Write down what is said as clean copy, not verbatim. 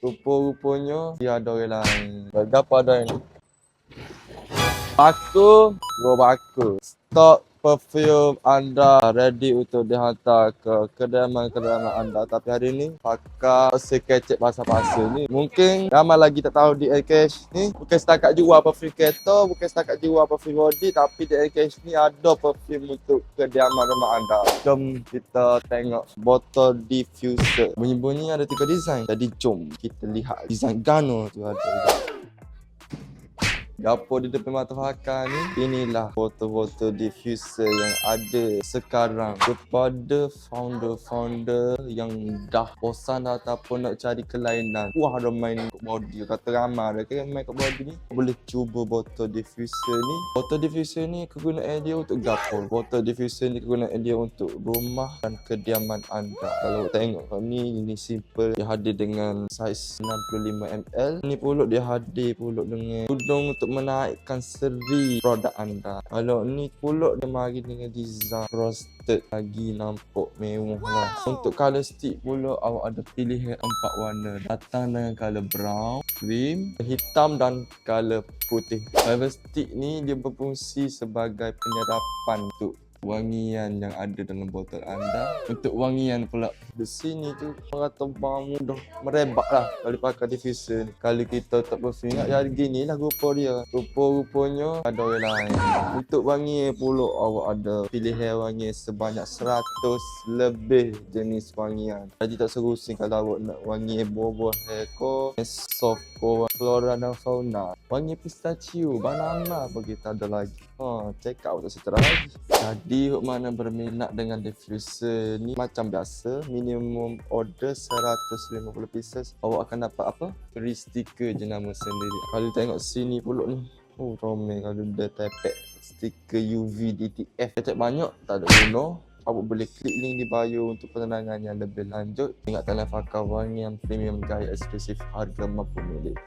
Rupa-rupanya dia ada orang lain. Berapa ada ini? Baku, baku. Stok perfume anda ready untuk dihantar ke kediaman-kediaman anda. Tapi hari ni pakai sekecek pasal-pasal ni. Mungkin ramai lagi tak tahu di Cash ni bukan setakat jual perfume kereta, bukan setakat jual perfume body, tapi di Cash ni ada perfume untuk kediaman rumah anda. Jom kita tengok botol diffuser. Bunyi-bunyi ada 3 design. Jadi jom kita lihat design Gano tu ada. Gapo di depan mata fakar ni, inilah botol-botol diffuser yang ada sekarang kepada founder-founder yang dah bosan ataupun nak cari kelainan. Wah, ada main kat body, kata ramai dia main kat body ni. Boleh cuba botol diffuser ni. Botol diffuser ni kegunaan dia untuk gapo? Botol diffuser ni kegunaan dia untuk rumah dan kediaman anda. Kalau tengok kat ni, ini simple. Dia hadir dengan saiz 65ml. Ni pula dia hadir pula dengan tudung untuk menaikkan seri produk anda. Kalau ni pula dia mari dengan design frosted, lagi nampak mewah lah. Untuk color stick pula awak ada pilihan 4 warna. Datang dengan color brown, cream, hitam dan color putih. Color stick ni dia berfungsi sebagai penyerapan untuk wangian yang ada dalam botol anda. Untuk wangian pula di sini tu orang kata mudah merebak lah kalau pakai diffuser ni. Kalau kita tak berfinggat ya gini lah rupa dia. Rupa-rupanya ada orang lain. Untuk wangi pula awak ada pilihan wangi sebanyak 100 lebih jenis wangian. Jadi tak serusing kalau awak nak wangi buah-buah heko, soft ko, flora dan fauna. Wangi pistachio, banana begitu ada lagi. Check out tak setera lagi. Jadi hok mana berminat dengan diffuser ni macam biasa, minimum order 150 pieces. Awak akan dapat apa? Free stiker jenama sendiri. Kalau tengok sini pula ni. Ramai kalau dia tepek stiker UV DTF. Kecek banyak, tak ada guna. Awak boleh klik link di bio untuk penerangan yang lebih lanjut. Ingat telefon kawan yang premium gaya eksklusif harga mampu milik.